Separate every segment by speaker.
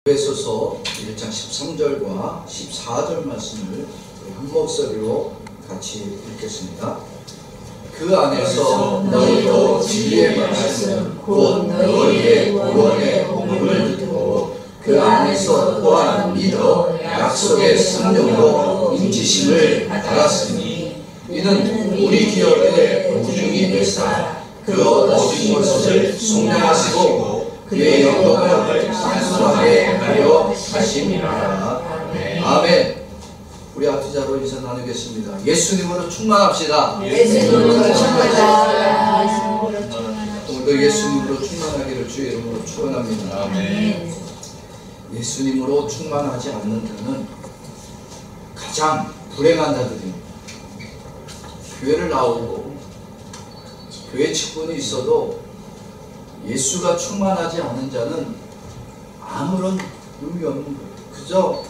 Speaker 1: 에베소서 1장 13절과 14절 말씀을 한 목소리로 같이 읽겠습니다. 그 안에서 너희도 진리의 말씀 곧 너희의 구원의 복음을 듣고 그 안에서 또한 믿어 약속의 성령으로 인치심을 받았으니 이는 우리 기업의 보증이 되사 그 얻으신 것을 속량하시고 그의 영광을 찬송하게 하려 하심이라. 아멘. 우리 앞뒤자로 인사 나누겠습니다. 예수님으로 충만합시다.
Speaker 2: 예수님으로 충만합시다.
Speaker 1: 오늘도 예수님으로 충만하기를 주의 이름으로 축원합니다.
Speaker 2: 아멘.
Speaker 1: 예수님으로 충만하지 않는 자는 가장 불행한 자들입니다. 교회를 나오고 교회 직분이 있어도 예수가 충만하지 않은 자는 아무런 의미 없는 거예요. 그저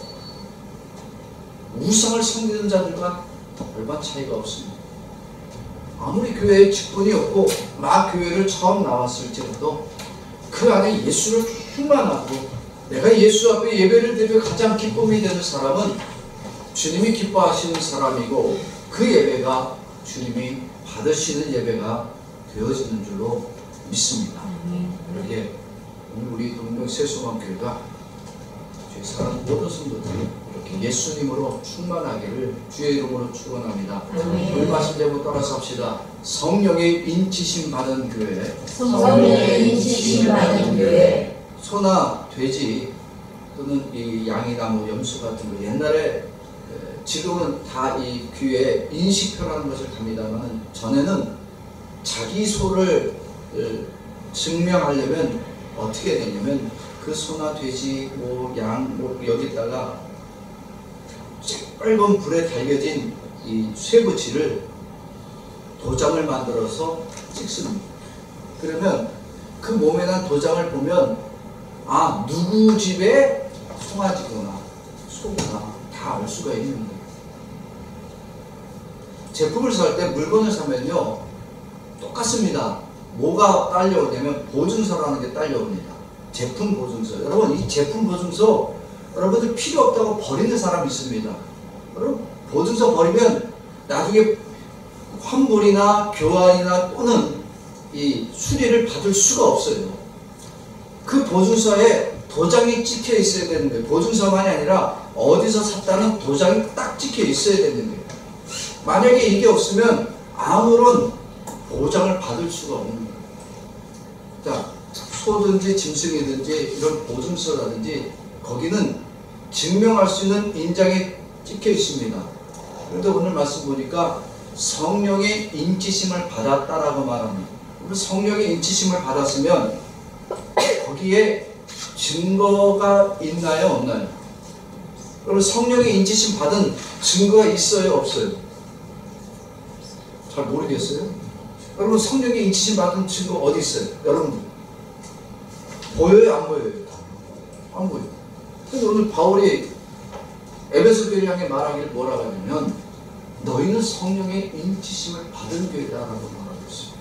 Speaker 1: 우상을 섬기는 자들과 별반 차이가 없습니다. 아무리 교회에 직분이 없고 막 교회를 처음 나왔을지라도 그 안에 예수를 충만하고 내가 예수 앞에 예배를 드려 가장 기쁨이 되는 사람은 주님이 기뻐하시는 사람이고 그 예배가 주님이 받으시는 예배가 되어지는 줄로 믿습니다. 그러게 오늘 우리 동명 세수만교회가 주의 사랑하는 모든 성도들이 이렇게 예수님으로 충만하기를 주의 이름으로 축원합니다. 오늘 말씀 제목 따라서 합시다. 성령의 인치심 받은 교회.
Speaker 2: 성령의 인치심 받은 교회.
Speaker 1: 소나 돼지 또는 이 양이나 뭐 염소 같은 거 옛날에 지금은 다 이 귀에 인식표라는 것을 갑니다만 전에는 자기 소를 증명하려면 어떻게 되냐면 그 소나 돼지 뭐 양 뭐 여기다가 빨간 불에 달겨진 이 쇠붙이를 도장을 만들어서 찍습니다. 그러면 그 몸에 난 도장을 보면 아 누구 집에 송아지거나 소구나 다 알 수가 있는 거예요. 제품을 살 때 물건을 사면요 똑같습니다. 뭐가 딸려오냐면 보증서라는 게 딸려옵니다. 제품 보증서. 여러분 이 제품 보증서 여러분들 필요 없다고 버리는 사람이 있습니다. 여러분 보증서 버리면 나중에 환불이나 교환이나 또는 이 수리를 받을 수가 없어요. 그 보증서에 도장이 찍혀 있어야 되는 거예요. 보증서만이 아니라 어디서 샀다는 도장이 딱 찍혀 있어야 되는 거예요. 만약에 이게 없으면 아무런 보장을 받을 수가 없는 거예요. 자, 소든지 짐승이든지 이런 보증서라든지 거기는 증명할 수 있는 인장이 찍혀 있습니다. 그런데 오늘 말씀 보니까 성령의 인치심을 받았다라고 말합니다. 우리 성령의 인치심을 받았으면 거기에 증거가 있나요? 없나요? 그럼 성령의 인치심 받은 증거가 있어요? 없어요? 잘 모르겠어요? 여러분 성령의 인치심 받은 증거 어디 있어요? 여러분 보여요? 안 보여요? 안 보여요. 근데 오늘 바울이 에베소 교회를 향해 말하기를 뭐라고 하냐면 너희는 성령의 인치심을 받은 교회다라고 말하고 있습니다.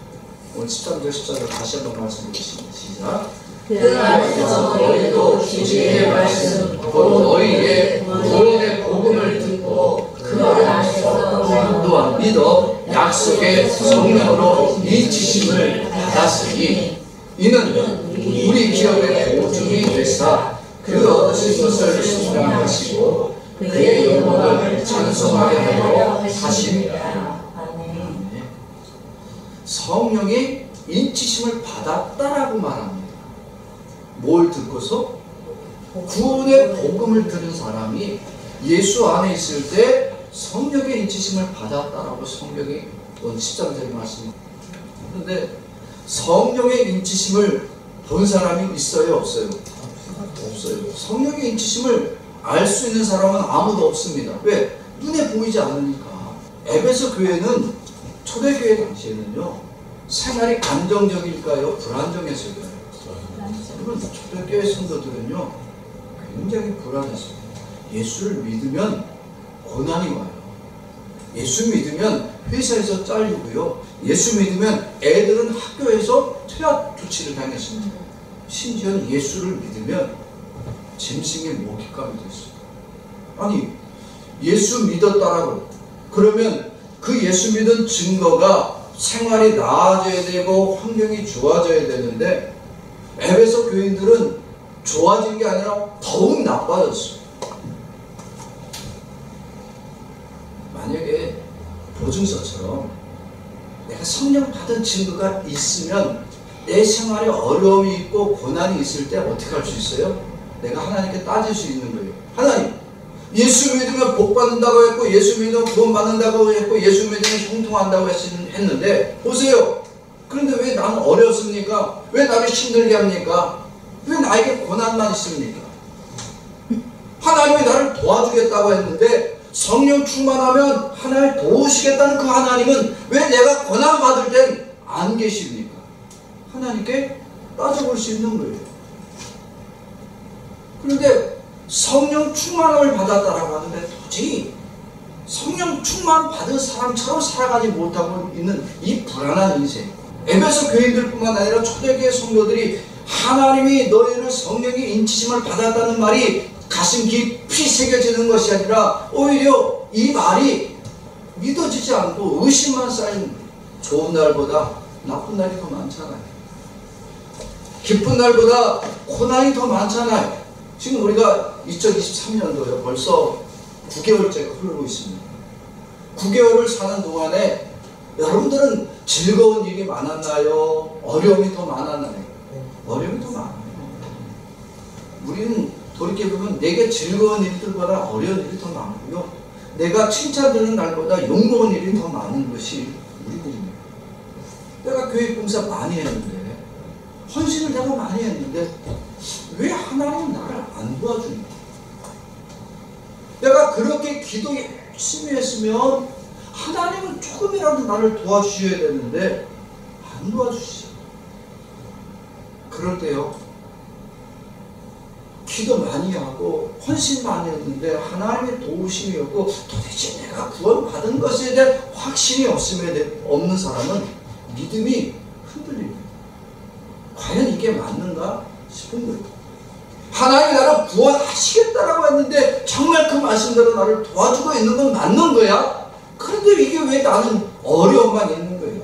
Speaker 1: 오늘 13절 14절 다시 한번 말씀드리겠습니다. 시작.
Speaker 2: 그 안에서 너희도 진리의 말씀 곧 너희의 구원의 복음을 듣고 그 안에서
Speaker 1: 또한 믿어 약속의 성령으로 인치심을 받았으니 이는 우리 기업의 보증이 되사 그 얻으신 것을 속량하시고 그의 영광을 찬송하게 하려 하십니다. 성령의 인치심을 받았다라고 말합니다. 뭘 듣고서? 구원의 복음을 들은 사람이 예수 안에 있을 때 성령의 인치심을 받았다라고 성경이 13절에 말씀합니다. 그런데 성령의 인치심을 본 사람이 있어요? 없어요? 없어요. 성령의 인치심을 알 수 있는 사람은 아무도 없습니다. 왜? 눈에 보이지 않으니까. 에베소 교회는 초대교회 당시에는요 생활이 안정적일까요? 불안정했을까요? 그리고 초대교회 성도들은요 굉장히 불안했습니다. 예수를 믿으면 고난이 와요. 예수 믿으면 회사에서 잘리고요. 예수 믿으면 애들은 학교에서 퇴학 조치를 당했습니다. 심지어는 예수를 믿으면 짐승의 먹잇감이 됐어요. 아니, 예수 믿었다라고 그러면 그 예수 믿은 증거가 생활이 나아져야 되고 환경이 좋아져야 되는데 에베소 교인들은 좋아진 게 아니라 더욱 나빠졌어요. 만약에 보증서처럼 내가 성령 받은 증거가 있으면 내 생활에 어려움이 있고 고난이 있을 때 어떻게 할 수 있어요? 내가 하나님께 따질 수 있는 거예요. 하나님, 예수 믿으면 복 받는다고 했고 예수 믿으면 구원 받는다고 했고 예수 믿으면 형통한다고 했는데 보세요. 그런데 왜 나는 어렵습니까? 왜 나를 힘들게 합니까? 왜 나에게 고난만 있습니까? 하나님이 나를 도와주겠다고 했는데 성령 충만하면 하나님을 도우시겠다는 그 하나님은 왜 내가 고난 받을 땐 안 계십니까? 하나님께 따져볼 수 있는 거예요. 그런데 성령 충만함을 받았다라고 하는데 도저히 성령 충만 받은 사람처럼 살아가지 못하고 있는 이 불안한 인생. 에베소 교인들뿐만 아니라 초대교회 성도들이 하나님이 너희를 성령의 인치심을 받았다는 말이 가슴 깊이 새겨지는 것이 아니라 오히려 이 말이 믿어지지 않고 의심만 쌓이는 거예요. 좋은 날보다 나쁜 날이 더 많잖아요. 기쁜 날보다 고난이 더 많잖아요. 지금 우리가 2023년도에 벌써 9개월째가 흐르고 있습니다. 9개월을 사는 동안에 여러분들은 즐거운 일이 많았나요? 어려움이 더 많았나요? 어려움이 더 많아요. 우리는 돌이켜보면 내게 즐거운 일들보다 어려운 일이 더 많고요. 내가 칭찬드리는 날보다 욕먹은 일이 더 많은 것이 우리들입니다. 내가 교회 봉사 많이 했는데 헌신을 내가 많이 했는데 왜 하나님은 나를 안 도와주니까? 내가 그렇게 기도 열심히 했으면 하나님은 조금이라도 나를 도와주셔야 되는데 안 도와주시죠. 그럴 때요, 기도 많이 하고 헌신 많이 했는데 하나님의 도우심이 없고 도대체 내가 구원받은 것에 대한 확신이 없는 사람은 믿음이 흔들립니다. 과연 이게 맞는가 싶은 거예요. 하나님이 나를 구원하시겠다라고 했는데 정말 그 말씀대로 나를 도와주고 있는 건 맞는 거야? 그런데 이게 왜 나는 어려움만 있는 거예요?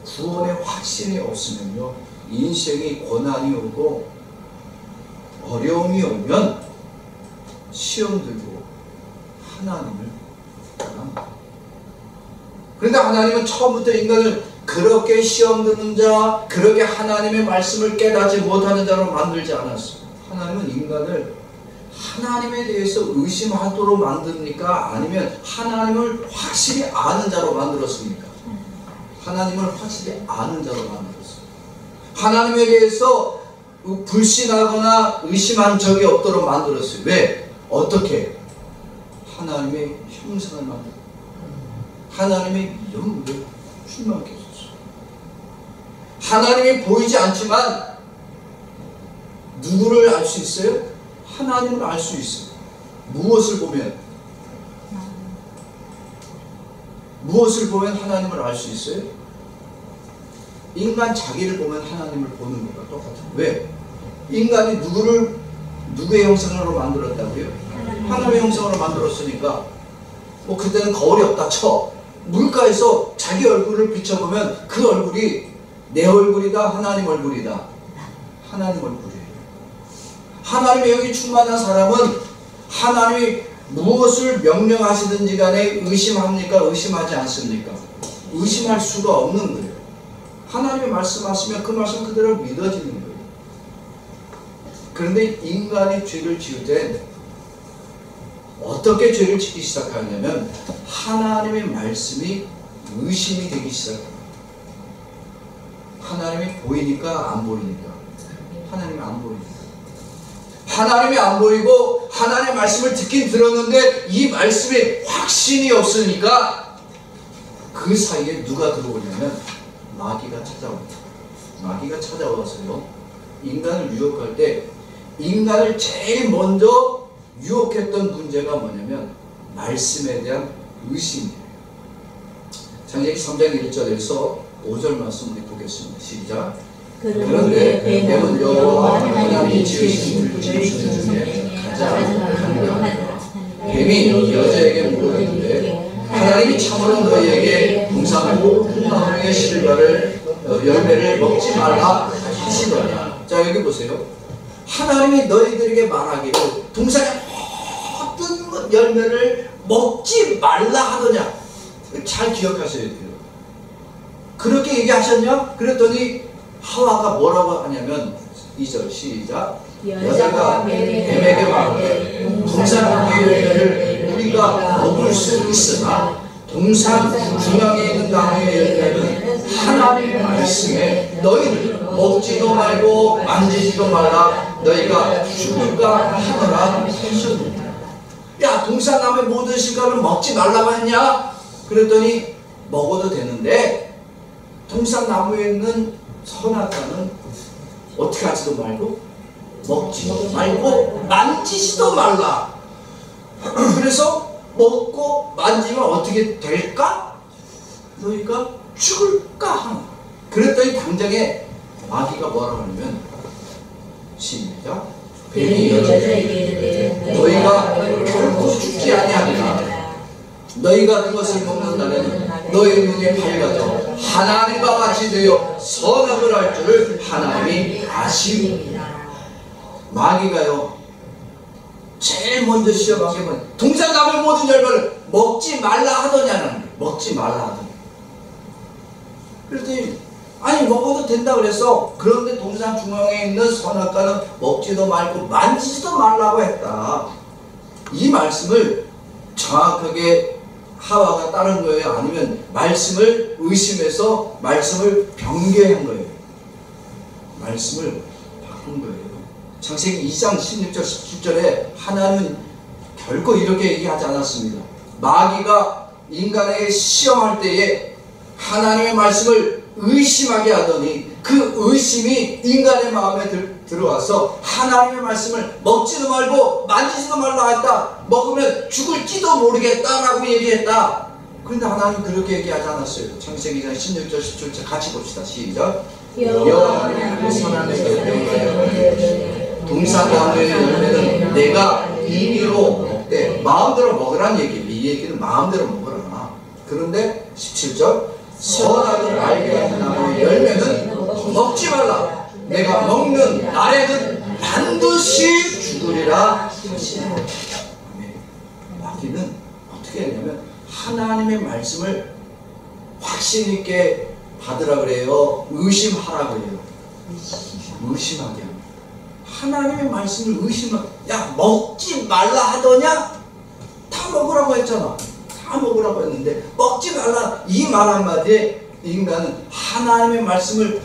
Speaker 1: 구원의 확신이 없으면요, 인생이 고난이 오고 어려움이 오면 시험 들고 하나님을 떠납니다. 그런데 하나님은 처음부터 인간을 그렇게 시험 드는 자, 그렇게 하나님의 말씀을 깨닫지 못하는 자로 만들지 않았어요. 하나님은 인간을 하나님에 대해서 의심하도록 만듭니까? 아니면 하나님을 확실히 아는 자로 만들었습니까? 하나님을 확실히 아는 자로 만들었어요. 하나님에 대해서 불신하거나 의심한 적이 없도록 만들었어요. 왜? 어떻게? 하나님의 형상을 만들었어요. 하나님의 영을 충만케 해줬어요. 하나님이 보이지 않지만 누구를 알 수 있어요? 하나님을 알 수 있어요. 무엇을 보면? 무엇을 보면 하나님을 알 수 있어요? 인간 자기를 보면 하나님을 보는 것과 똑같아요. 왜? 인간이 누구의 형상으로 만들었다고요? 하나님의 형상으로 만들었으니까 뭐 그때는 거울이 없다 쳐. 물가에서 자기 얼굴을 비춰보면 그 얼굴이 내 얼굴이다, 하나님 얼굴이다. 하나님 얼굴이에요. 하나님의 영이 충만한 사람은 하나님이 무엇을 명령하시든지 간에 의심합니까? 의심하지 않습니까? 의심할 수가 없는 거예요. 하나님이 말씀하시면 그 말씀 그대로 믿어지는 거예요. 그런데 인간이 죄를 지을 때 어떻게 죄를 짓기 시작하냐면 하나님의 말씀이 의심이 되기 시작합니다. 하나님이 보이니까 안 보이니까. 하나님이 안 보이니까. 하나님이 안 보이고 하나님의 말씀을 듣긴 들었는데 이 말씀에 확신이 없으니까 그 사이에 누가 들어오냐면 마귀가 찾아옵니다. 마귀가 찾아와서요, 인간을 유혹할 때 인간을 제일 먼저 유혹했던 문제가 뭐냐면 말씀에 대한 의심이에요. 창세기 3장 1절에서 5절 말씀 우리 보겠습니다. 시작.
Speaker 2: 그런데 뱀은 여호와 하나님이 지으신 들짐승 중에 가장 강력하다.
Speaker 1: 뱀이 여자에게 물었는데 하나님이 참으로 너희에게 동산하고 풍나무의 실과를 열매를 먹지 말라 하시더냐. 자, 여기 보세요. 하나님이 너희들에게 말하기를 동산의 모든 열매를 먹지 말라 하더냐. 잘 기억하셔야 돼요. 그렇게 얘기하셨냐? 그랬더니 하와가 뭐라고 하냐면 2절 시작. 여자가 뱀에게 말하되 동산 열매를 우리가 먹을 수 있으나 동산 중앙에 있는 나무의 열매는 하나님의 말씀에 너희를 먹지도 말고 만지지도 말라 너희가 죽을까 하더라 하셨느니라. 야, 동산 나무의 모든 실과를 먹지 말라고 했냐? 그랬더니 먹어도 되는데 동산 나무에 있는 선악과는 어떻게 하지도 말고 먹지도 말고 만지지도 말라. 그래서 먹고 만지면 어떻게 될까? 너희가 죽을까 하나. 그랬더니 당장에 마귀가 뭐라고 하냐면 시작. 뱀이 여자에게 너희가 결코 죽지 아니하리라. 너희가 그것을 먹는 날에는 너희 눈이 밝아져 하나님과 같이 되어 선악을 할 줄을 하나님이 아시리라. 마귀가요 제일 먼저 시험한 게 뭐냐? 동산나무의 모든 열매를 먹지 말라 하더냐는 거예요. 먹지 말라 하더냐. 그랬더니 아니 먹어도 된다 그래서 그런데 동산 중앙에 있는 선악과는 먹지도 말고 만지지도 말라고 했다. 이 말씀을 정확하게 하와가 따른 거예요? 아니면 말씀을 의심해서 말씀을 변개한 거예요? 말씀을 바꾼 거예요. 창세기 2장 16절 17절에 하나님은 결코 이렇게 얘기하지 않았습니다. 마귀가 인간에게 시험할 때에 하나님의 말씀을 의심하게 하더니 그 의심이 인간의 마음에 들어와서 하나님의 말씀을 먹지도 말고 만지지도 말라 했다. 먹으면 죽을지도 모르겠다라고 얘기했다. 그런데 하나님은 그렇게 얘기하지 않았어요. 창세기 2장 16절 17절 같이 봅시다. 시작. 여호와 하나님의 선하는 열매 동산나무의 열매는 내가 임의로 먹되 마음대로 먹으라는 얘기예요. 이 얘기는 마음대로 먹으라. 그런데 17절 선악을 알게 하는 나무의 열매는 먹지 말라. 내가 먹는 날에는 반드시 죽으리라 하시니라. 마귀는 어떻게 했냐면 하나님의 말씀을 확신 있게 받으라 그래요? 의심하라 그래요? 의심하게 합니다. 하나님의 말씀을 의심하게. 야, 먹지 말라 하더냐? 다 먹으라고 했잖아. 다 먹으라고 했는데 먹지 말라 이 말 한마디에 인간은 하나님의 말씀을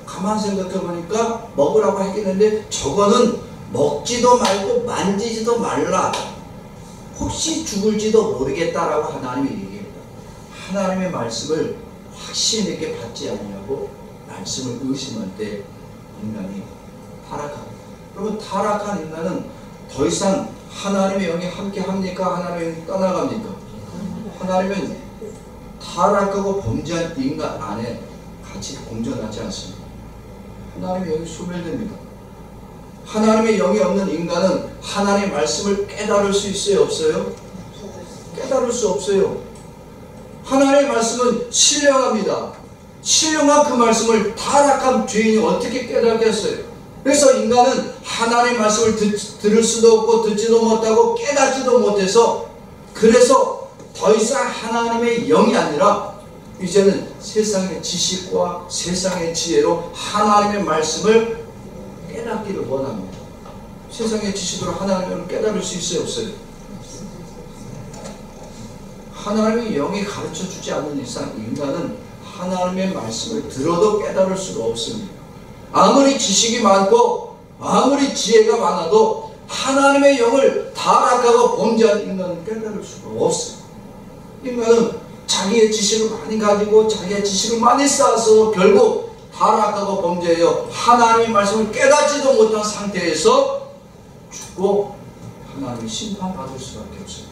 Speaker 1: 가만 생각해 보니까 먹으라고 했겠는데 저거는 먹지도 말고 만지지도 말라. 혹시 죽을지도 모르겠다라고 하나님이 얘기했다. 하나님의 말씀을 확신 있게 받지 않냐고 말씀을 의심할 때 인간이 타락합니다. 그러면 타락한 인간은 더 이상 하나님의 영이 함께 합니까? 하나님의 영이 떠나갑니까? 하나님은 타락하고 범죄한 인간 안에 같이 공존하지 않습니다. 하나님의 영이 소멸됩니다. 하나님의 영이 없는 인간은 하나님의 말씀을 깨달을 수 있어요? 없어요? 깨달을 수 없어요. 하나님의 말씀은 신령합니다. 신령한 그 말씀을 타락한 죄인이 어떻게 깨닫겠어요? 그래서 인간은 하나님의 말씀을 들을 수도 없고 듣지도 못하고 깨닫지도 못해서 그래서 더 이상 하나님의 영이 아니라 이제는 세상의 지식과 세상의 지혜로 하나님의 말씀을 깨닫기를 원합니다. 세상의 지식으로 하나님을 깨달을 수 있어요? 없어요? 하나님의 영이 가르쳐 주지 않는 이상 인간은 하나님의 말씀을 들어도 깨달을 수가 없습니다. 아무리 지식이 많고 아무리 지혜가 많아도 하나님의 영을 타락하고 범죄한 인간은 깨달을 수가 없어요. 인간은 자기의 지식을 많이 가지고 자기의 지식을 많이 쌓아서 결국 타락하고 범죄하여 하나님의 말씀을 깨닫지도 못한 상태에서 죽고 하나님의 심판받을 수밖에 없어요.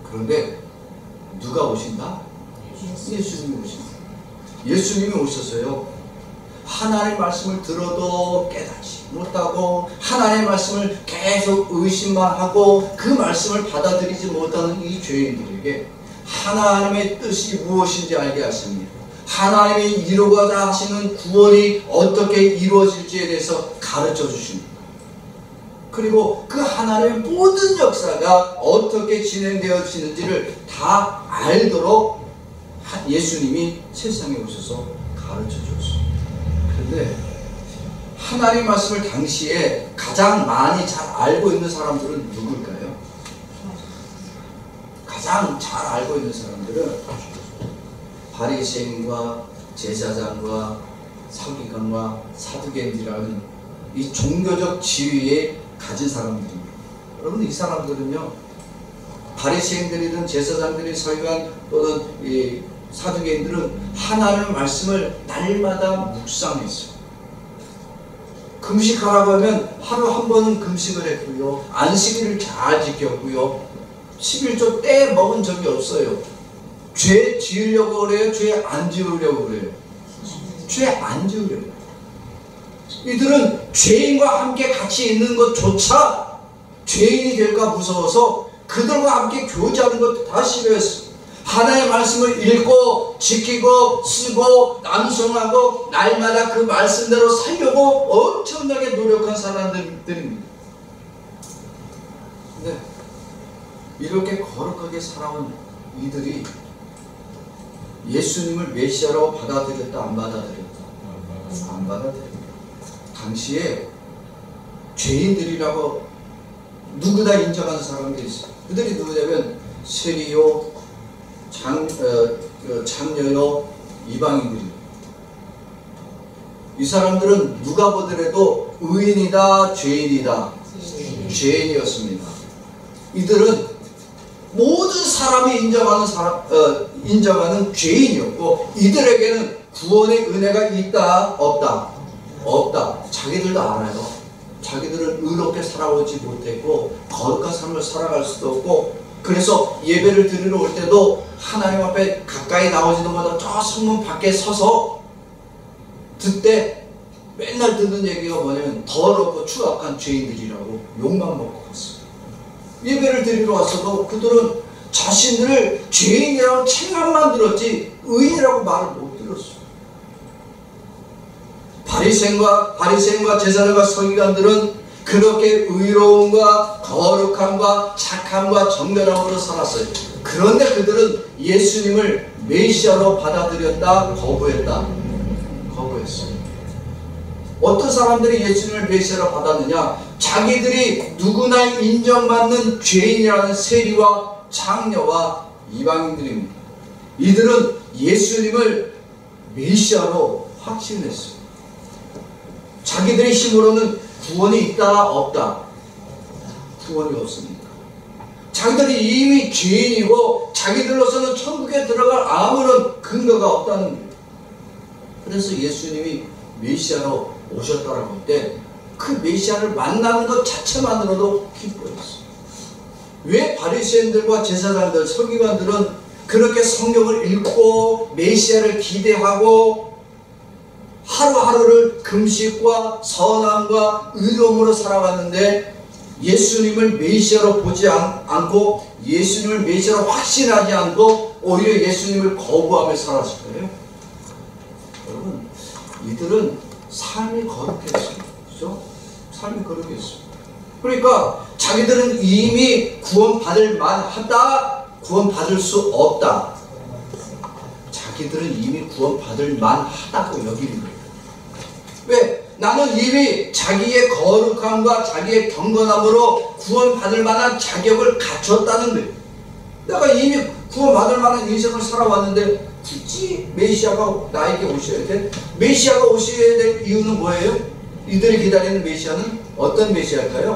Speaker 1: 그런데 누가 오신다? 예수님이 오신다. 예수님이 오셔서요 하나님의 말씀을 들어도 깨닫지 못하고 하나님의 말씀을 계속 의심만 하고 그 말씀을 받아들이지 못하는 이 죄인들에게 하나님의 뜻이 무엇인지 알게 하십니다. 하나님이 이루고자 하시는 구원이 어떻게 이루어질지에 대해서 가르쳐 주십니다. 그리고 그 하나님의 모든 역사가 어떻게 진행되어지는지를 다 알도록 예수님이 세상에 오셔서 가르쳐 주었습니다. 그런데 하나님의 말씀을 당시에 가장 많이 잘 알고 있는 사람들은 누굴까요? 가장 잘 알고 있는 사람들은 바리새인과 제사장과 서기관과 사두개인이라는 이 종교적 지위에 가진 사람들입니다. 여러분, 이 사람들은요, 바리새인들이든 제사장들이 서기관 또는 이 사두개인들은 하나님의 말씀을 날마다 묵상했어요. 금식하라고 하면 하루 한 번은 금식을 했고요, 안식일을 잘 지켰고요, 11조 때 먹은 적이 없어요. 죄 지으려고 그래요? 죄 안 지으려고 그래요? 죄 안 지으려고. 이들은 죄인과 함께 같이 있는 것조차 죄인이 될까 무서워서 그들과 함께 교제하는 것도 다 싫어했어요. 하나님의 말씀을 읽고 지키고 쓰고 낭송하고 날마다 그 말씀대로 살려고 엄청나게 노력한 사람들입니다. 근데 이렇게 거룩하게 살아온 이들이 예수님을 메시아로 받아들였다, 안 받아들였다? 안 받아들였다. 당시에 죄인들이라고 누구나 인정하는 사람들이 있어요. 그들이 누구냐면 세리요, 장녀요, 이방인들입니다. 이 사람들은 누가 보더라도 의인이다, 죄인이다, 죄인이었습니다. 이들은 모든 사람이 인정하는 죄인이었고, 이들에게는 구원의 은혜가 있다, 없다? 없다. 자기들도 알아요. 자기들은 의롭게 살아오지 못했고 거룩한 삶을 살아갈 수도 없고, 그래서 예배를 드리러 올 때도 하나님 앞에 가까이 나오지도 못하고 저 성문 밖에 서서 듣때 맨날 듣는 얘기가 뭐냐면 더럽고 추악한 죄인들이라고 욕만 먹고 갔어요. 예배를 드리러 왔어도 그들은 자신들을 죄인이라고 책망만 들었지 의인이라고 말을 못 들었어요. 바리새인과 제사장과 서기관들은 그렇게 의로움과 거룩함과 착함과 정결함으로 살았어요. 그런데 그들은 예수님을 메시아로 받아들였다, 거부했다? 거부했어요. 어떤 사람들이 예수님을 메시아로 받았느냐? 자기들이 누구나 인정받는 죄인이라는 세리와 장녀와 이방인들입니다. 이들은 예수님을 메시아로 확신했어요. 자기들의 힘으로는 구원이 있다, 없다? 구원이 없습니다. 자기들이 이미 죄인이고 자기들로서는 천국에 들어갈 아무런 근거가 없다는 거예요. 그래서 예수님이 메시아로 오셨다라고 할 때 그 메시아를 만나는 것 자체만으로도 기뻐했어요. 왜 바리새인들과 제사장들, 서기관들은 그렇게 성경을 읽고 메시아를 기대하고 하루하루를 금식과 선함과 의로움으로 살아갔는데 예수님을 메시아로 보지 않고 예수님을 메시아로 확신하지 않고 오히려 예수님을 거부하며 살았을까요? 여러분, 이들은 삶이 거룩했어요. 그죠? 삶이 거룩했어요. 그러니까 자기들은 이미 구원받을 만하다, 구원받을 수 없다. 자기들은 이미 구원받을 만하다고 여기는 거예요. 왜? 나는 이미 자기의 거룩함과 자기의 경건함으로 구원받을 만한 자격을 갖췄다는 거예요. 내가 이미 구원받을 만한 인생을 살아왔는데 굳이 메시아가 나에게 오셔야 돼? 메시아가 오셔야 될 이유는 뭐예요? 이들이 기다리는 메시아는 어떤 메시아일까요?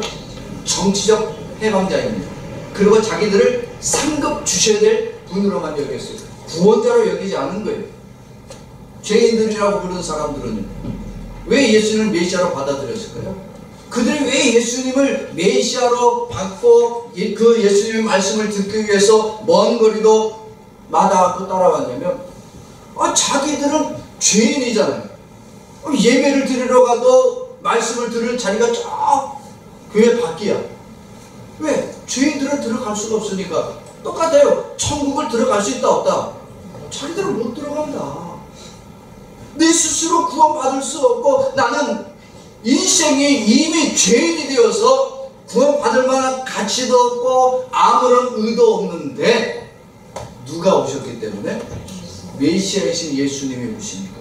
Speaker 1: 정치적 해방자입니다. 그리고 자기들을 상급 주셔야 될 분으로만 여겼어요. 구원자로 여기지 않은 거예요. 죄인들이라고 부르는 사람들은요. 왜 예수님을 메시아로 받아들였을까요? 그들이 왜 예수님을 메시아로 받고 그 예수님의 말씀을 듣기 위해서 먼 거리도 마다하고 따라왔냐면 자기들은 죄인이잖아요. 예배를 드리러 가도 말씀을 들을 자리가 저 교회 밖이야. 왜? 죄인들은 들어갈 수가 없으니까. 똑같아요. 천국을 들어갈 수 있다 없다? 자기들은 못 들어간다. 내 스스로 구원받을 수 없고 나는 인생이 이미 죄인이 되어서 구원받을 만한 가치도 없고 아무런 의도 없는데 누가 오셨기 때문에? 메시아이신 예수님이 오시니까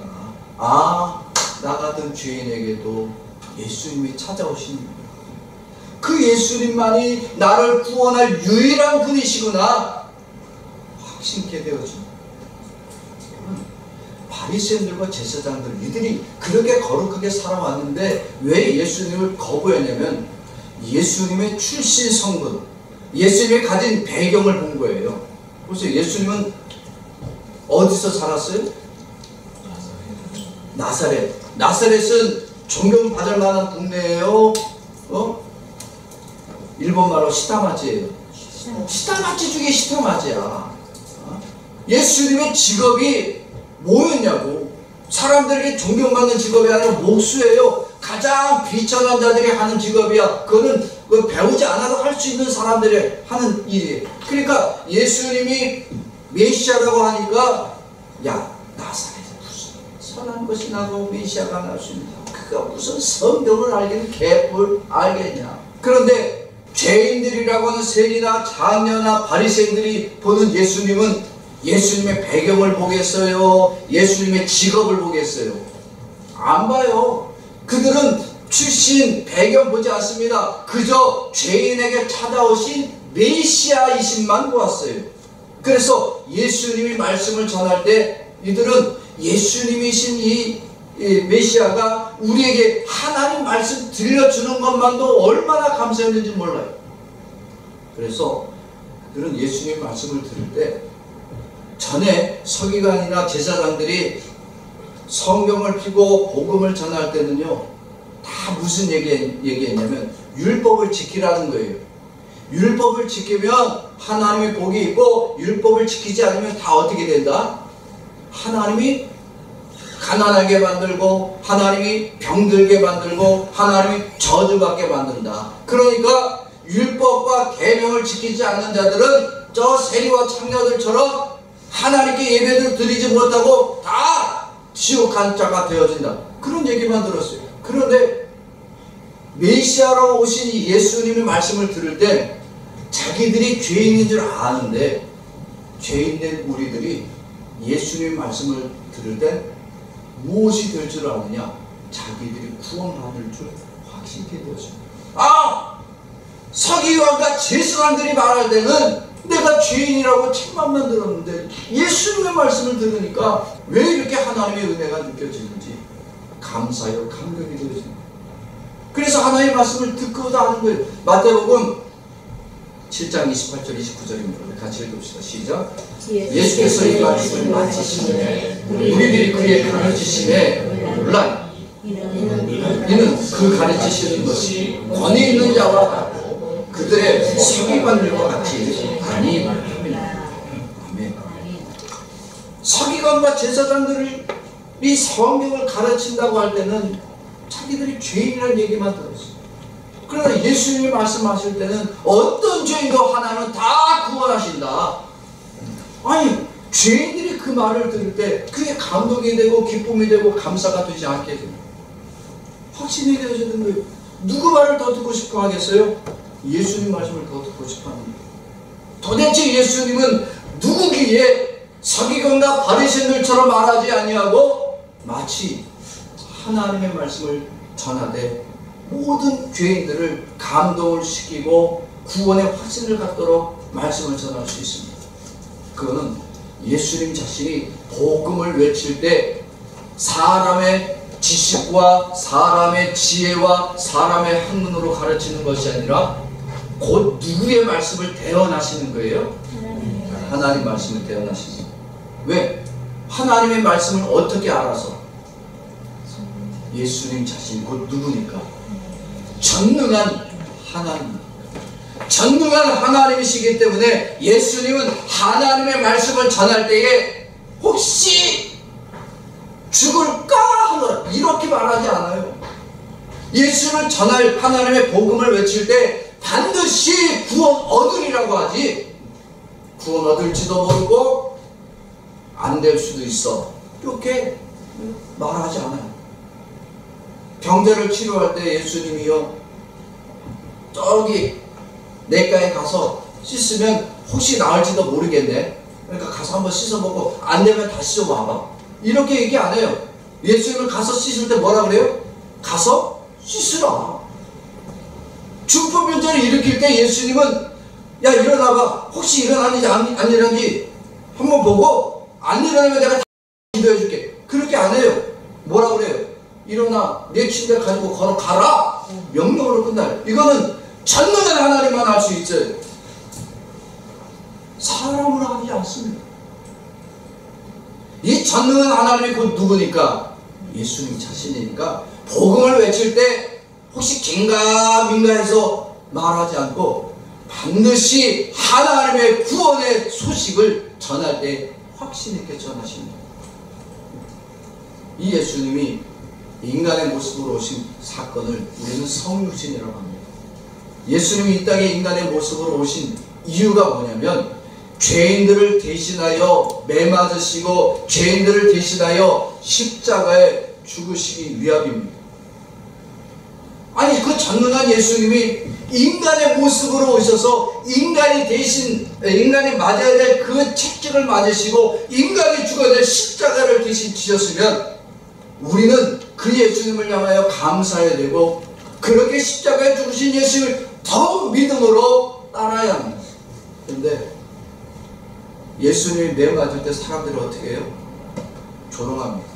Speaker 1: 나 같은 죄인에게도 예수님이 찾아오십니다. 그 예수님만이 나를 구원할 유일한 분이시구나 확신케 되어집니다. 바리새인들과 제사장들 이들이 그렇게 거룩하게 살아왔는데 왜 예수님을 거부했냐면 예수님의 출신 성분, 예수님이 가진 배경을 본 거예요. 보세요. 예수님은 어디서 살았어요? 나사렛. 나사렛은 존경받을 만한 동네예요. 일본말로 시타마치예요. 시타마치 중에 시타마치야. 예수님의 직업이 뭐였냐고. 사람들에게 존경받는 직업이 아니라 목수예요. 가장 비천한 자들이 하는 직업이야. 그거는 배우지 않아도 할 수 있는 사람들이 하는 일이에요. 그러니까 예수님이 메시아라고 하니까 나사렛에 무슨 선한 것이 나고 메시아가 나왔습니다. 그가 무슨 성경을 알겠는 개뿔 알겠냐. 그런데 죄인들이라고 하는 세리나 장녀나 바리새인들이 보는 예수님은 예수님의 배경을 보겠어요? 예수님의 직업을 보겠어요? 안 봐요. 그들은 출신, 배경 보지 않습니다. 그저 죄인에게 찾아오신 메시아이신만 보았어요. 그래서 예수님이 말씀을 전할 때 이들은 예수님이신 이 메시아가 우리에게 하나님 말씀 들려주는 것만도 얼마나 감사했는지 몰라요. 그래서 그들은 예수님 말씀을 들을 때 전에 서기관이나 제사장들이 성경을 펴고 복음을 전할 때는요, 다 무슨 얘기했냐면 율법을 지키라는 거예요. 율법을 지키면 하나님의 복이 있고 율법을 지키지 않으면 다 어떻게 된다? 하나님이 가난하게 만들고 하나님이 병들게 만들고 하나님이 저주받게 만든다. 그러니까 율법과 계명을 지키지 않는 자들은 저 세리와 창녀들처럼 하나님께 예배를 드리지 못하고 다 지옥 간 자가 되어진다. 그런 얘기만 들었어요. 그런데 메시아로 오신 예수님의 말씀을 들을 때 자기들이 죄인인 줄 아는데 죄인된 우리들이 예수님의 말씀을 들을 때 무엇이 될 줄 아느냐? 자기들이 구원받을 줄 확신케 되었습니다. 서기관과 제사장들이 말할 때는 내가 죄인이라고 책망만 들었는데 예수님의 말씀을 들으니까 왜 이렇게 하나님의 은혜가 느껴지는지 감사요 감격이 되어집니다. 그래서 하나님의 말씀을 듣고도 하는 거예요. 마태복음 7장 28절 29절입니다. 같이 읽읍시다. 시작. 예수께서 이 말씀을 마치시매 우리들이 그의 가르치심에 놀라 이는 그 가르치시는 것이 권위 있는 자와 같고 그들의 서기관들과 같이 아니함이라. 아멘. 서기관과 제사장들이 성경을 가르친다고 할 때는 자기들이 죄인이라는 얘기만 들었어요. 그러나 예수님이 말씀하실 때는 어떤 죄인도 하나님은 다 구원하신다. 아니 죄인들이 그 말을 들을 때 그게 감동이 되고 기쁨이 되고 감사가 되지 않게 됩니다. 확신이 되어지는 거예요. 누구 말을 더 듣고 싶어 하겠어요? 예수님 말씀을 더 듣고 싶어 합니다. 도대체 예수님은 누구기에 서기관과 바리새인들처럼 말하지 아니하고 마치 하나님의 말씀을 전하되 모든 죄인들을 감동을 시키고 구원의 확신을 갖도록 말씀을 전할 수 있습니다. 그거는 예수님 자신이 복음을 외칠 때 사람의 지식과 사람의 지혜와 사람의 학문으로 가르치는 것이 아니라 곧 누구의 말씀을 대언하시는 거예요? 하나님 말씀을 대언하시는 거예요. 왜? 하나님의 말씀을 어떻게 알아서? 예수님 자신 곧 누구니까? 전능한 하나님, 전능한 하나님이시기 때문에 예수님은 하나님의 말씀을 전할 때에 혹시 죽을까 하노라. 이렇게 말하지 않아요. 예수를 전할 하나님의 복음을 외칠 때 반드시 구원 얻으리라고 하지, 구원 얻을지도 모르고 안 될 수도 있어, 이렇게 말하지 않아요. 병자를 치료할 때 예수님이요, 저기 내과에 가서 씻으면 혹시 나을지도 모르겠네, 그러니까 가서 한번 씻어보고 안 되면 다시 좀 와봐, 이렇게 얘기 안 해요. 예수님을 가서 씻을 때 뭐라 그래요? 가서 씻으라. 중풍병자를 일으킬 때 예수님은 야 일어나봐, 혹시 일어나는지 안 일어나는지 한번 보고 안 일어나면 내가 기도해 줄게, 그렇게 안 해요. 뭐라 그래요? 일어나 내 침대 가지고 걸어가라, 명령으로 끝나요. 이거는 전능한 하나님만 할 수 있어요. 사람으로 하지 않습니다. 이 전능한 하나님이 곧 누구니까? 예수님 자신이니까 복음을 외칠 때 혹시 긴가민가 해서 말하지 않고 반드시 하나님의 구원의 소식을 전할 때 확신 있게 전하십니다. 이 예수님이 인간의 모습으로 오신 사건을 우리는 성육신이라고 합니다. 예수님이 이 땅에 인간의 모습으로 오신 이유가 뭐냐면 죄인들을 대신하여 매맞으시고 죄인들을 대신하여 십자가에 죽으시기 위함입니다. 아니 그 전능한 예수님이 인간의 모습으로 오셔서 인간이 맞아야 될 그 책찍을 맞으시고 인간이 죽어야 될 십자가를 대신 지셨으면 우리는 그 예수님을 향하여 감사해야 되고 그렇게 십자가에 죽으신 예수님을 더욱 믿음으로 따라야 합니다. 그런데 예수님이 매 맞을 때 사람들이 어떻게 해요? 조롱합니다.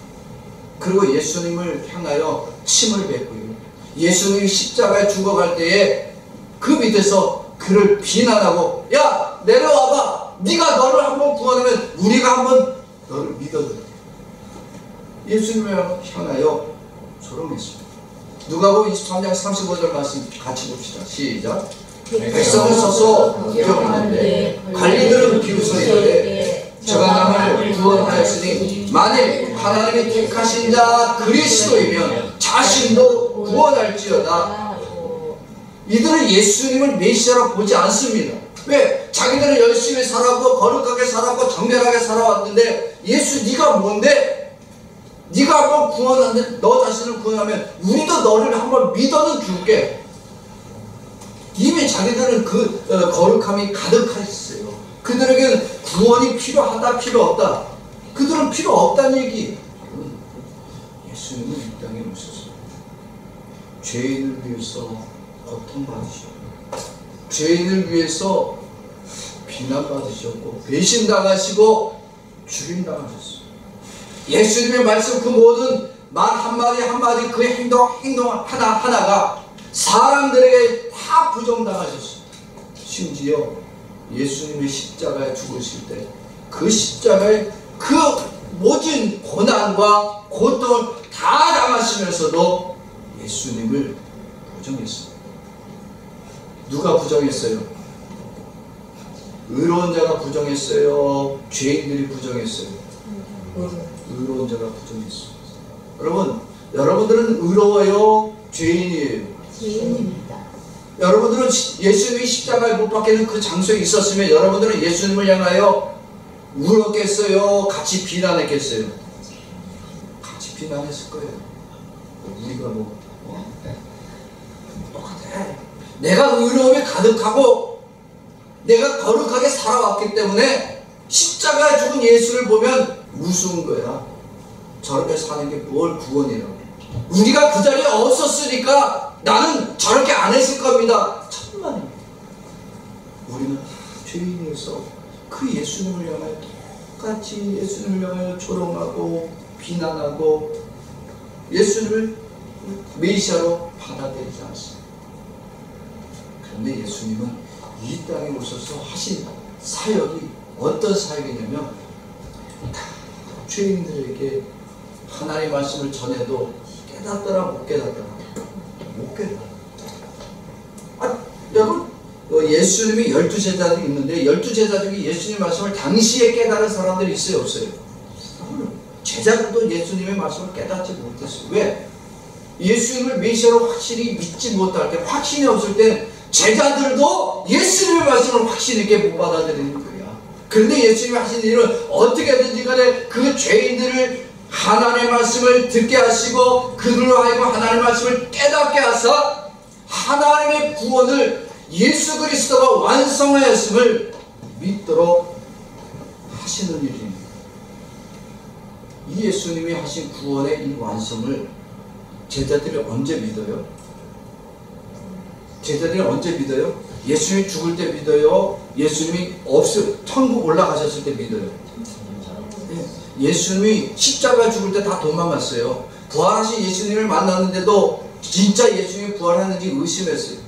Speaker 1: 그리고 예수님을 향하여 침을 뱉고요, 예수님이 십자가에 죽어갈 때에 그 밑에서 그를 비난하고 야 내려와봐, 네가 너를 한번 구원하면 우리가 한번 너를 믿어줄게, 예수님을 향하여 조롱했습니다. 누가복음 23장 35절 말씀 같이 봅시다. 시작. 백성을 서서 기억하는데 관리들은 비웃어 이르되 저가 나를 구원하였으니 만일 하나님이 택하신 자 그리스도이면 자신도 구원할지어다. 이들은 예수님을 메시아로 보지 않습니다. 왜? 자기들은 열심히 살았고 거룩하게 살았고 정결하게 살아왔는데 예수 네가 뭔데? 네가 한번 구원하는데 너 자신을 구원하면 우리도 너를 한번 믿어는 줄게. 이미 자기들은 그 거룩함이 가득했어요. 그들에게는 구원이 필요하다 필요 없다, 그들은 필요 없다는 얘기. 예수님은 이 땅에 오셨어요. 죄인을 위해서 고통받으셨고 죄인을 위해서 비난받으셨고 배신당하시고 죽임당하셨어요. 예수님의 말씀 그 모든 말 한마디 한마디 그 행동 하나하나가 사람들에게 다 부정당하셨습니다. 심지어 예수님의 십자가에 죽으실 때 그 십자가에 그 모든 고난과 고통을 다 당하시면서도 예수님을 부정했습니다. 누가 부정했어요? 의로운 자가 부정했어요? 죄인들이 부정했어요? 의로운 자가 부정했어요. 여러분들은 의로워요? 죄인이에요?
Speaker 2: 죄인입니다.
Speaker 1: 여러분들은 예수님이 십자가에 못 박히는 그 장소에 있었으면 여러분들은 예수님을 향하여 울었겠어요? 같이 비난했겠어요? 같이 비난했을 거예요. 우리가 똑같아. 내가 의로움이 가득하고 내가 거룩하게 살아왔기 때문에 십자가에 죽은 예수를 보면 우스운 거야. 저렇게 사는 게 뭘 구원이라고. 우리가 그 자리에 없었으니까 나는 저렇게 안 했을 겁니다. 천만입니다. 우리는 죄인에서 그 예수님을 향하여 똑같이 예수님을 향하여 조롱하고 비난하고 예수님을 메시아로 받아들이지 않습니다. 그런데 예수님은 이 땅에 오셔서 하신 사역이 어떤 사역이냐면 죄인들에게 하나님의 말씀을 전해도 깨닫더라 못 깨닫더라 못 깨닫더라. 여러분 예수님이 12제자들이 있는데 12제자 중에 예수님 말씀을 당시에 깨달은 사람들이 있어요 없어요? 제자들도 예수님의 말씀을 깨닫지 못했어요. 왜? 예수님을 메시아로 확실히 믿지 못할 때, 확신이 없을 때 제자들도 예수님의 말씀을 확신 있게 못 받아들이는 거야. 그런데 예수님이 하신 일은 어떻게든지 간에 그 죄인들을 하나님의 말씀을 듣게 하시고 그들로 하여금 하나님의 말씀을 깨닫게 하사 하나님의 구원을 예수 그리스도가 완성하였음을 믿도록 하시는 일입니다. 이 예수님이 하신 구원의 이 완성을 제자들이 언제 믿어요? 제자들이 언제 믿어요? 예수님이 죽을 때 믿어요? 예수님이 천국 올라가셨을 때 믿어요? 예수님이 십자가 죽을 때 다 도망갔어요. 부활하신 예수님을 만났는데도 진짜 예수님이 부활하는지 의심했어요.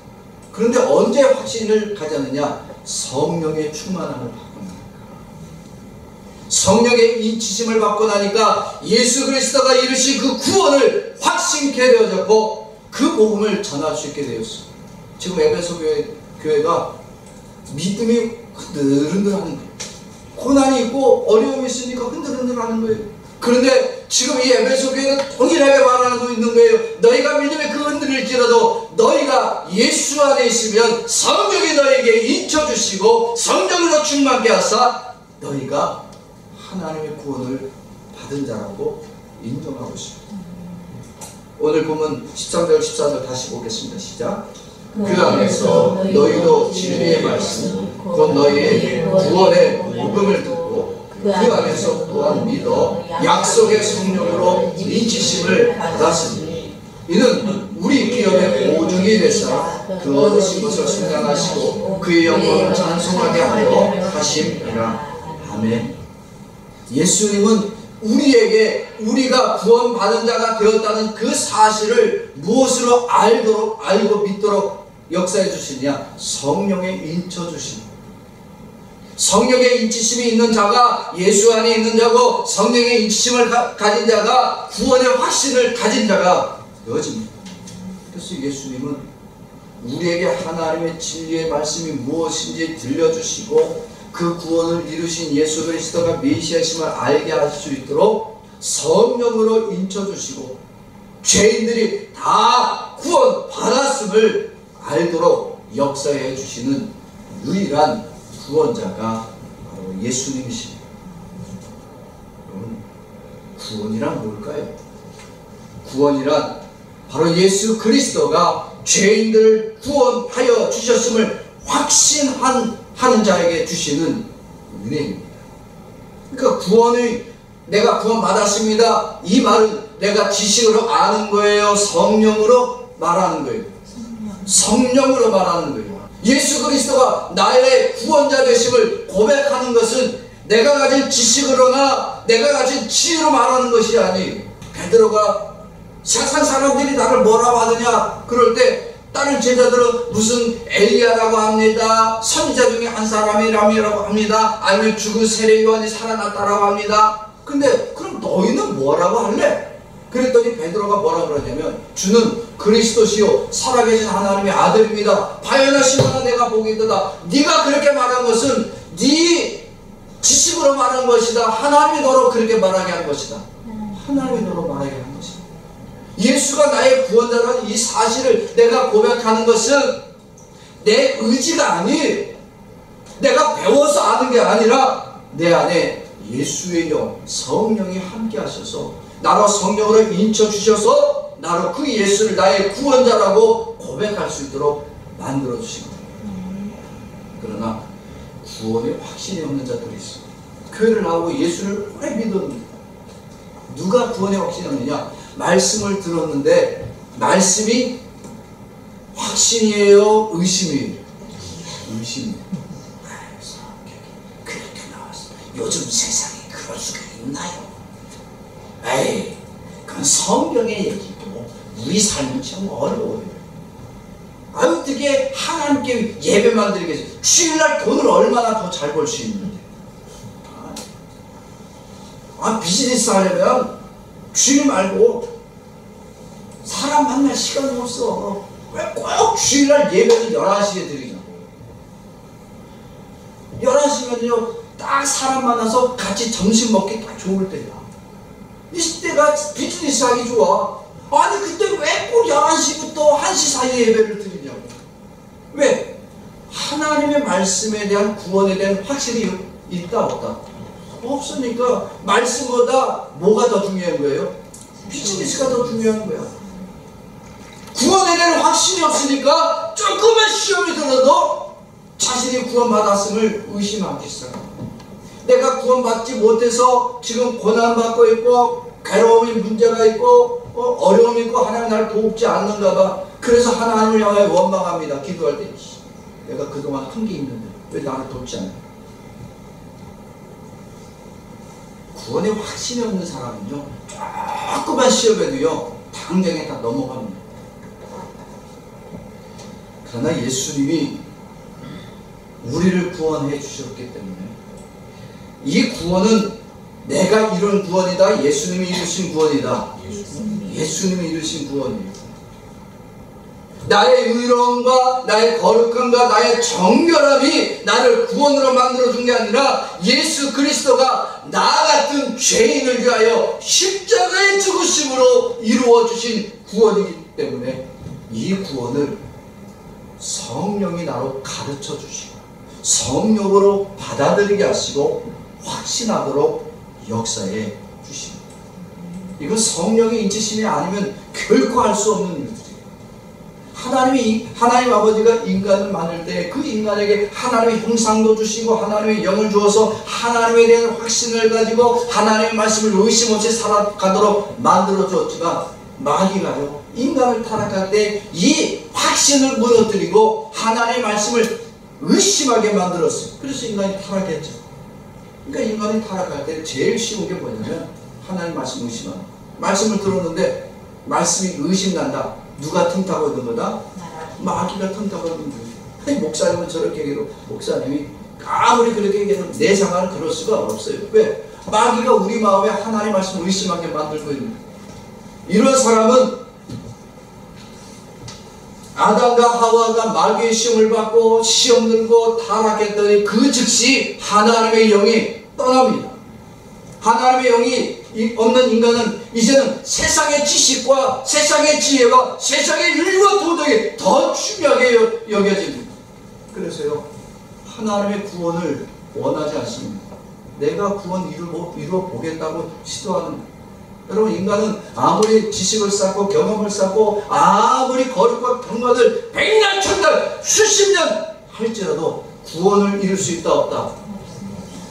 Speaker 1: 그런데 언제 확신을 가졌느냐? 성령의 충만함을 받고 나니까. 성령의 인치심을 받고 나니까 예수 그리스도가 이루신 그 구원을 확신케 되어졌고 그 복음을 전할 수 있게 되었어요. 지금 에베소 교회가 믿음이 흔들흔들하는 거예요. 고난이 있고 어려움이 있으니까 흔들흔들하는 거예요. 그런데 지금 이 에베소 교회는 동일하게 말하고 있는 거예요. 너희가 믿음에 그 흔들릴지라도 너희가 예수 안에 있으면 성령이 너희에게 인쳐주시고 성령으로 충만케 하사 너희가 하나님의 구원을 받은 자라고 인정하고 있습니다. 오늘 보면 13절 14절 다시 보겠습니다. 시작. 그 안에서 너희도 진리의 말씀 곧 너희의 구원의 복음을 듣고 그 안에서 또한 믿어 약속의 성령으로 인치심을 받았으니 이는 우리 기업의 보증이 되사 그 얻으신 것을 승량하시고 그의 영광을 찬송하게 하려 하심이라. 아멘. 예수님은 우리에게 우리가 구원받은 자가 되었다는 그 사실을 무엇으로 알고 믿도록 역사해 주시냐? 성령의 인쳐 주심. 성령의 인치심이 있는 자가 예수 안에 있는 자고 성령의 인치심을 가진 자가 구원의 확신을 가진 자가 되어집니다. 그래서 예수님은 우리에게 하나님의 진리의 말씀이 무엇인지 들려주시고 그 구원을 이루신 예수 그리스도가 메시아심을 알게 할 수 있도록 성령으로 인쳐주시고 죄인들이 다 구원 받았음을 알도록 역사해 주시는 유일한 구원자가 바로 예수님이십니다. 여러분, 구원이란 뭘까요? 구원이란 바로 예수 그리스도가 죄인들을 구원하여 주셨음을 확신하는 자에게 주시는 은혜입니다. 그러니까 구원을 내가 구원받았습니다. 이 말은 내가 지식으로 아는 거예요? 성령으로 말하는 거예요? 성령으로 말하는 거예요. 예수 그리스도가 나의 구원자 되심을 고백하는 것은 내가 가진 지식으로나 내가 가진 지혜로 말하는 것이 아니에요. 베드로가 세상 사람들이 나를 뭐라고 하느냐 그럴 때 다른 제자들은 무슨 엘리야라고 합니다. 선지자 중에 한 사람이라고 합니다. 아니면 죽은 세례 요한이 살아났다라고 합니다. 근데 그럼 너희는 뭐라고 할래? 그랬더니 베드로가 뭐라 그러냐면 주는 그리스도시요 살아계신 하나님의 아들입니다. 바요나시마나 내가 보기도다. 네가 그렇게 말한 것은 네 지식으로 말한 것이다. 하나님이 너로 그렇게 말하게 한 것이다. 하나님이 너로 말하게 한 것이다. 예수가 나의 구원자라는 이 사실을 내가 고백하는 것은 내 의지가 아니 내가 배워서 아는 게 아니라 내 안에 예수의 영 성령이 함께 하셔서 나로 성령으로 인쳐주셔서 나로 그 예수를 나의 구원자라고 고백할 수 있도록 만들어 주신 거예요. 그러나 구원에 확신이 없는 자들이 있어요. 교회를 나오고 예수를 오래 믿었는데 누가 구원에 확신이 없느냐? 말씀을 들었는데 말씀이 확신이에요? 의심이에요? 의심이에요. 그렇게 나왔어. 요즘 세상에 그럴 수가 있나요? 에이, 그건 성경의 얘기고 우리 삶은 참 어려워요. 아유, 어떻게 하나님께 예배만 드리겠어요? 주일날 돈을 얼마나 더 잘 벌 수 있는데. 비즈니스 하려면 주일 말고 사람 만날 시간이 없어. 왜 꼭 주일날 예배는 11시에 드리냐고. 11시면요 딱 사람 만나서 같이 점심 먹기 딱 좋을 때야. 이때가 비즈니스 하기 좋아. 아니 그때 왜 꼭 11시부터 1시 사이에 예배를 드리냐고. 왜? 하나님의 말씀에 대한 구원에 대한 확실히 있다 없다? 없으니까 말씀보다 뭐가 더 중요한 거예요? 비즈니스가 더 중요한 거야. 구원에 대한 확신이 없으니까 조금만 시험이 들어도 자신이 구원받았음을 의심하기 시작합니다. 내가 구원받지 못해서 지금 고난받고 있고 괴로움이 문제가 있고 어려움이 있고 하나님 나를 돕지 않는가 봐. 그래서 하나님을 향해 원망합니다. 기도할 때 내가 그동안 한 게 있는데 왜 나를 돕지 않냐. 구원에 확신이 없는 사람은요 조금만 시험에도요 당장에 다 넘어갑니다. 그러나 예수님이 우리를 구원해 주셨기 때문에 이 구원은 내가 이룬 구원이다. 예수님이 이루신 구원이다. 예수님이 이루신 구원이에요. 나의 의로움과 나의 거룩함과 나의 정결함이 나를 구원으로 만들어준 게 아니라 예수 그리스도가 나 같은 죄인을 위하여 십자가의 죽으심으로 이루어주신 구원이기 때문에 이 구원을 성령이 나로 가르쳐 주시고 성령으로 받아들이게 하시고 확신하도록 역사해 주십니다. 이건 성령의 인치심이 아니면 결코 할 수 없는 일들이에요. 하나님 아버지가 인간을 만들 때 그 인간에게 하나님의 형상도 주시고 하나님의 영을 주어서 하나님에 대한 확신을 가지고 하나님의 말씀을 의심 없이 살아가도록 만들어 주었지만 마귀가요 인간을 타락할 때 이 확신을 무너뜨리고 하나님의 말씀을 의심하게 만들었어요. 그래서 인간이 타락했죠. 그러니까 인간이 타락할 때 제일 쉬운 게 뭐냐면 하나님 말씀 의심하는 거예요. 말씀을 들었는데 말씀이 의심난다. 누가 틈타고 있는 거다? 마귀가 틈타고 있는 거예요. 목사님은 저렇게 얘기해도 목사님이 아무리 그렇게 얘기해도 내 생각은 그럴 수가 없어요. 왜? 마귀가 우리 마음에 하나님 말씀을 의심하게 만들고 있는 거예요. 이런 사람은 아담과 하와가 마귀의 시험을 받고 시험 들고 타락했더니 그 즉시 하나님의 영이 떠납니다. 하나님의 영이 없는 인간은 이제는 세상의 지식과 세상의 지혜와 세상의 윤리와 도덕이 더 중요하게 여겨집니다. 그래서요 하나님의 구원을 원하지 않습니다. 내가 구원 이루어 보겠다고 시도하는 거예요. 여러분 인간은 아무리 지식을 쌓고 경험을 쌓고 아무리 거룩과 경건을 백날 천날 수십 년 할지라도 구원을 이룰 수 있다 없다?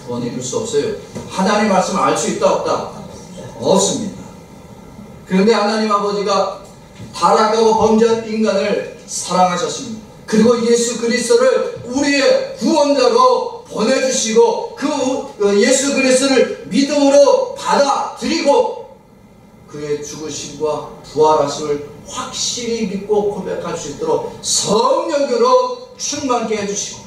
Speaker 1: 구원을 이룰 수 없어요. 하나님의 말씀을 알 수 있다 없다? 없습니다. 그런데 하나님 아버지가 타락하고 범죄한 인간을 사랑하셨습니다. 그리고 예수 그리스도를 우리의 구원자로 보내주시고 그 예수 그리스도를 믿음으로 받아들이고 그의 죽으심과 부활하심을 확실히 믿고 고백할 수 있도록 성령으로 충만케 해주시고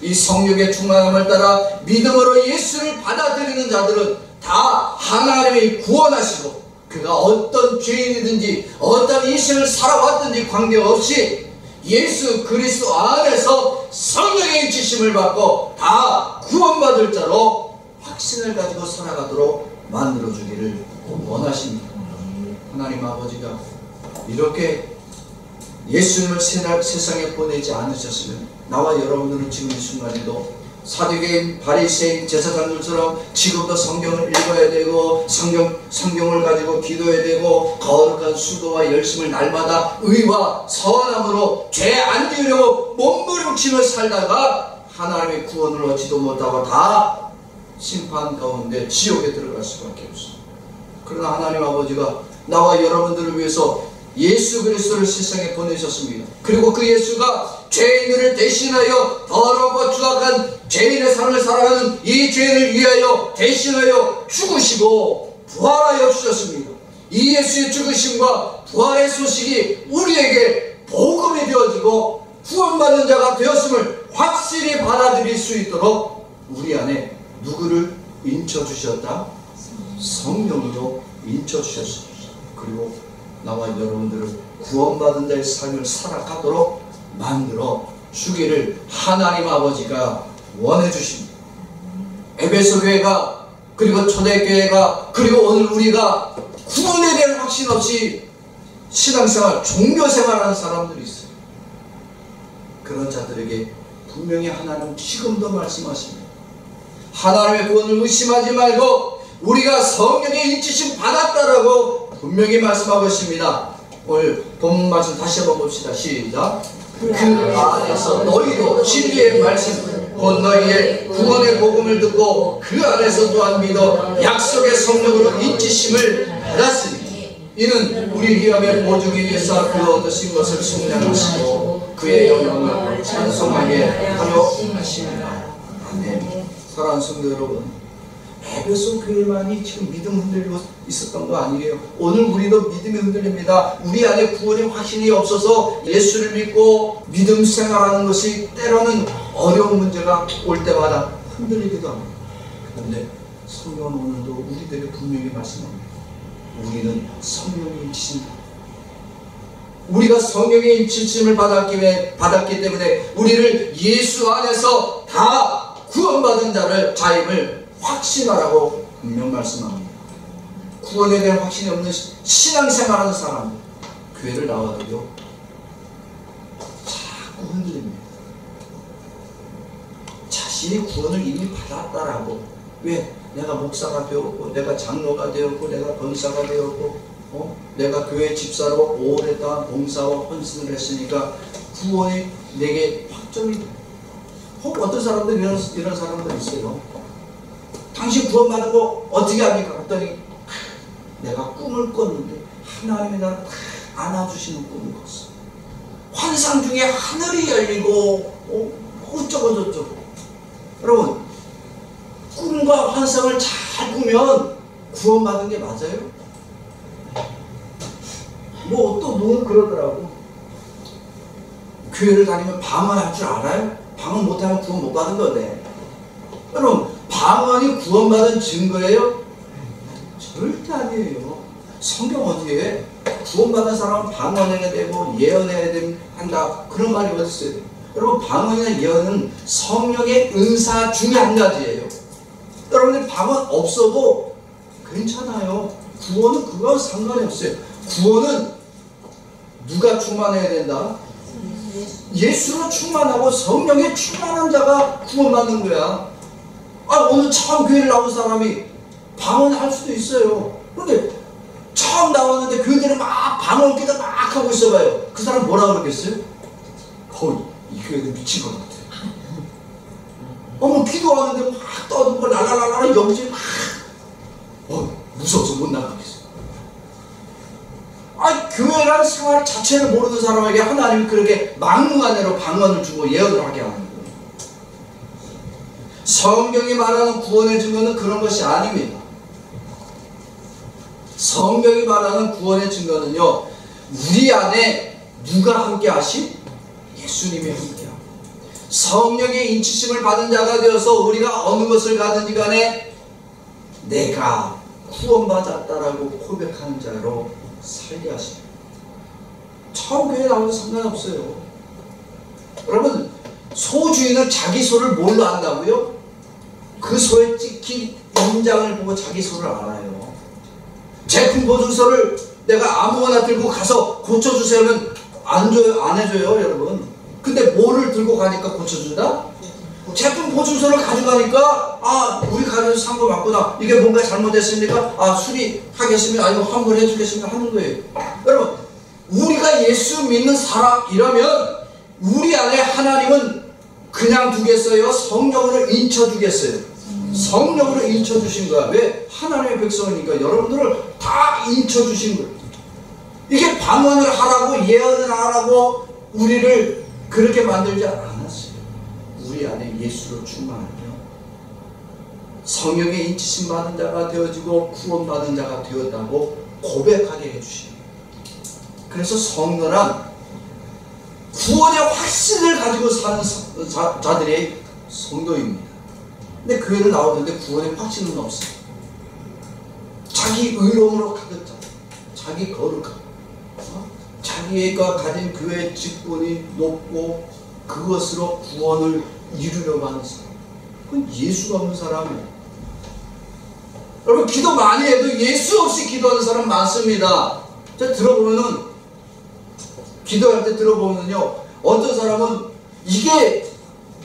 Speaker 1: 이 성령의 충만함을 따라 믿음으로 예수를 받아들이는 자들은 다 하나님이 구원하시고 그가 어떤 죄인이든지 어떤 인생을 살아왔든지 관계없이 예수 그리스도 안에서 성령의 인치심을 받고 다 구원받을 자로 확신을 가지고 살아가도록 만들어주기를 원하십니다. 하나님 아버지가 이렇게 예수님을 세상에 보내지 않으셨으면 나와 여러분들은 지금 이 순간에도 사두개인, 바리새인, 제사장들처럼 지금도 성경을 읽어야 되고 성경을 가지고 기도해야 되고 거룩한 수도와 열심을 날마다 의와 선함으로 죄 안 지으려고 몸부림치며 살다가 하나님의 구원을 얻지도 못하고 다 심판 가운데 지옥에 들어갈 수밖에 없습니다. 그러나 하나님 아버지가 나와 여러분들을 위해서 예수 그리스도를 세상에 보내셨습니다. 그리고 그 예수가 죄인을 대신하여 더럽고 추악한 죄인의 삶을 살아가는 이 죄인을 위하여 대신하여 죽으시고 부활하여 주셨습니다. 이 예수의 죽으심과 부활의 소식이 우리에게 복음이 되어지고 구원받는 자가 되었음을 확실히 받아들일 수 있도록 우리 안에 누구를 인쳐주셨다? 성령으로 인쳐주셨습니다. 그리고 나와 여러분들을 구원받은 자의 삶을 살아가도록 만들어 주기를 하나님 아버지가 원해 주십니다. 에베소 교회가 그리고 초대교회가, 그리고 오늘 우리가 구원에 대한 확신 없이 신앙생활, 종교생활하는 사람들이 있어요. 그런 자들에게 분명히 하나님 지금도 말씀하십니다. 하나님의 구원을 의심하지 말고 우리가 성령의 인치심 받았다라고 분명히 말씀하고 있습니다. 오늘 본문 말씀 다시 한번 봅시다. 시작. 그 안에서 너희도 진리의 말씀 곧 너희의 구원의 복음을 듣고 그 안에서 또한 믿어 약속의 성령으로 인치심을 받았으니 이는 우리 기업의 보증이 되사 그 얻으신 것을 승량하시고 그의 영광을 찬송하게 하려 하십니다. 아멘. 사랑하는 성도 여러분, 에베소 교회만이 지금 믿음 흔들리고 있었던 거 아니에요. 오늘 우리도 믿음이 흔들립니다. 우리 안에 구원의 확신이 없어서 예수를 믿고 믿음 생활하는 것이 때로는 어려운 문제가 올 때마다 흔들리기도 합니다. 그런데 성경은 오늘도 우리들에게 분명히 말씀합니다. 우리는 성령의 인치신다. 우리가 성령의 인치심을 받았기 때문에 우리를 예수 안에서 다 구원받은 자임을 확신하라고 분명 말씀합니다. 구원에 대한 확신이 없는 신앙생활하는 사람들, 교회를 나와도요 자꾸 흔들립니다. 자신이 구원을 이미 받았다라고. 왜? 내가 목사가 되었고, 내가 장로가 되었고, 내가 권사가 되었고, 내가 교회 집사로 오랫동안 봉사와 헌신을 했으니까 구원이 내게 확정이 돼. 혹 어떤 사람들 이런 사람들 있어요. 당신 구원받은 거 어떻게 합니까? 그랬더니 내가 꿈을 꿨는데 하나님이 나를 딱 안아주시는 꿈을 꿨어. 환상 중에 하늘이 열리고 어쩌고 저쩌고. 여러분, 꿈과 환상을 잘 꾸면 구원받은 게 맞아요? 뭐 또 누군 그러더라고. 교회를 다니면 방언할 줄 알아요? 방언 못하면 구원 못 받은 거네. 여러분, 방언이 구원받은 증거예요? 절대 아니에요. 성경 어디에 구원받은 사람은 방언해야 되고 예언해야 한다 그런 말이 어디 있어요? 여러분, 방언이나 예언은 성령의 은사 중에 한 가지예요. 여러분들 방언 없어도 괜찮아요. 구원은 그거와 상관이 없어요. 구원은 누가 충만해야 된다? 예수로 충만하고 성령에 충만한 자가 구원받는 거야. 오늘 처음 교회를 나온 사람이 방언할 수도 있어요. 그런데 처음 나왔는데 교회들은 막 방언 기도 막 하고 있어봐요. 그 사람 뭐라 그러겠어요? 거의 이 교회는 미친 것 같아. 기도하는데 막 떠들고 랄랄랄라 영질 막 무서워서 못 나가겠어. 교회라는 생활 자체를 모르는 사람에게 하나님이 그렇게 막무가내로 방언을 주고 예언을 하게 하는 거예요. 성경이 말하는 구원의 증거는 그런 것이 아닙니다. 성경이 말하는 구원의 증거는요, 우리 안에 누가 함께 하심? 예수님이 함께 하고 성령의 인치심을 받은 자가 되어서 우리가 어느 것을 가든지 간에 내가 구원받았다라고 고백하는 자로 살게 하십니다. 처음 교회 나오면 상관없어요. 여러분, 소주인은 자기 소를 뭘로 안다고요? 그 소에 찍힌 인장을 보고 자기 소를 알아요. 제품 보증서를 내가 아무거나 들고 가서 고쳐주세요 하면 안 해줘요, 여러분. 근데 뭐를 들고 가니까 고쳐준다? 제품 보증서를 가져가니까 우리 가게에서 산 거 맞구나. 이게 뭔가 잘못됐습니까? 수리하겠습니다. 아니면 환불해 주겠습니다 하는 거예요. 여러분, 우리가 예수 믿는 사람이라면 우리 안에 하나님은 그냥 두겠어요? 성령으로 인쳐주겠어요? 성령으로 인쳐주신 거야. 왜? 하나님의 백성이니까 여러분들을 다 인쳐주신 거예요. 이게 방언을 하라고 예언을 하라고 우리를 그렇게 만들지 않았어요. 우리 안에 예수로 충만하며 성령의 인치심 받은 자가 되어지고 구원받은 자가 되었다고 고백하게 해주십니다. 그래서 성도란 구원의 확신을 가지고 사는 자들이 성도입니다. 근데 교회를 나오는데 구원의 확신은 없어요. 자기 의로움으로 가득 차, 자기 거룩함, 자기가 가진 교회 직분이 높고 그것으로 구원을 이루려고 하는 사람, 그건 예수가 없는 사람이에요. 여러분 기도 많이 해도 예수 없이 기도하는 사람 많습니다. 자, 들어보면은 기도할 때 들어보면요, 어떤 사람은 이게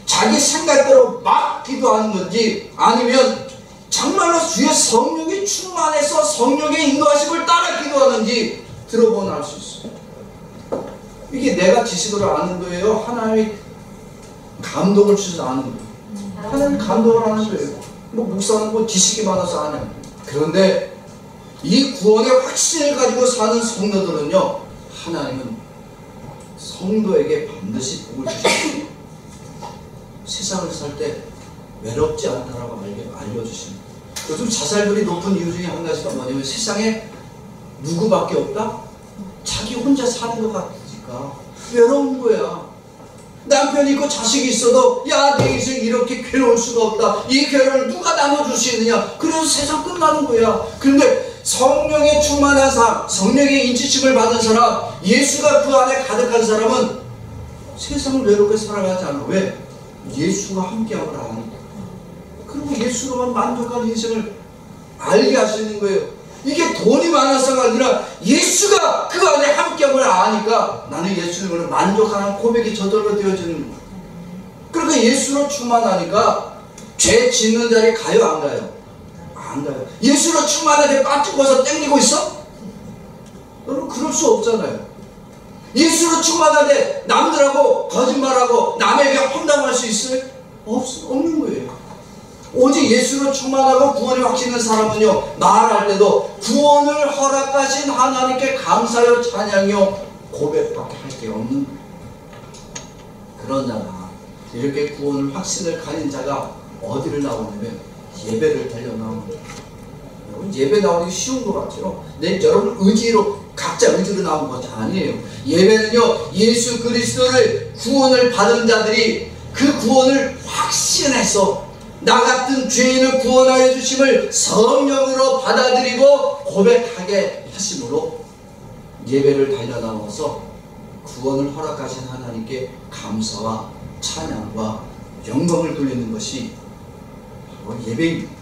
Speaker 1: 자기 생각대로 막 기도하는 건지 아니면 정말로 주의 성령이 충만해서 성령의 인도하심을 따라 기도하는지 들어보면 알 수 있어요. 이게 내가 지식으로 아는 거예요? 하나님이 감동을 주셔서 아는 거예요? 하나님이 감동을 하는 거예요. 뭐 목사는 뭐 지식이 많아서 아냐. 그런데 이 구원의 확신을 가지고 사는 성도들은요, 하나님은 성도에게 반드시 복을 주십니다. 세상을 살 때 외롭지 않다라고 알려주십니다. 요즘 자살률이 높은 이유 중에 한 가지가 뭐냐면 세상에 누구밖에 없다? 자기 혼자 사는 것 같으니까 외로운 거야. 남편이 있고 자식이 있어도 야, 내 인생 이렇게 괴로울 수가 없다. 이 괴로움을 누가 나눠줄 수 있느냐. 그래서 세상 끝나는 거야. 그런데 성령의 충만한 사람, 성령의 인치심을 받은 사람, 예수가 그 안에 가득한 사람은 세상을 외롭게 살아가지 않아. 왜? 예수가 함께함을 아니까. 그리고 예수로만 만족한 인생을 알게 하시는 거예요. 이게 돈이 많아서가 아니라 예수가 그 안에 함께함을 아니까 나는 예수님으로 만족하는 고백이 저절로 되어지는 거예요. 그러니까 예수로 충만하니까 죄 짓는 자리에 가요, 안 가요? 안 가요. 예수로 충만하게 빠뜨고서 땡기고 있어? 여러분 그럴 수 없잖아요. 예수로 충만하게 남들하고 거짓말하고 남에게 험담할 수 있어요? 없는 거예요. 오직 예수로 충만하고 구원이 확신된 사람은요, 말할 때도 구원을 허락하신 하나님께 감사하여 찬양하여 고백밖에 할 게 없는 거예요. 그런 자가, 이렇게 구원을 확신을 가진 자가 어디를 나오냐면 예배를 달려 나오는 거예요. 여러분 예배 나오는 게 쉬운 것 같아요. 네, 여러분 의지로, 각자 의지로 나온 것이 아니에요. 예배는요, 예수 그리스도를 구원을 받은 자들이 그 구원을 확신해서 나 같은 죄인을 구원하여 주심을 성령으로 받아들이고 고백하게 하심으로 예배를 달려나와서 구원을 허락하신 하나님께 감사와 찬양과 영광을 돌리는 것이 바로 예배입니다.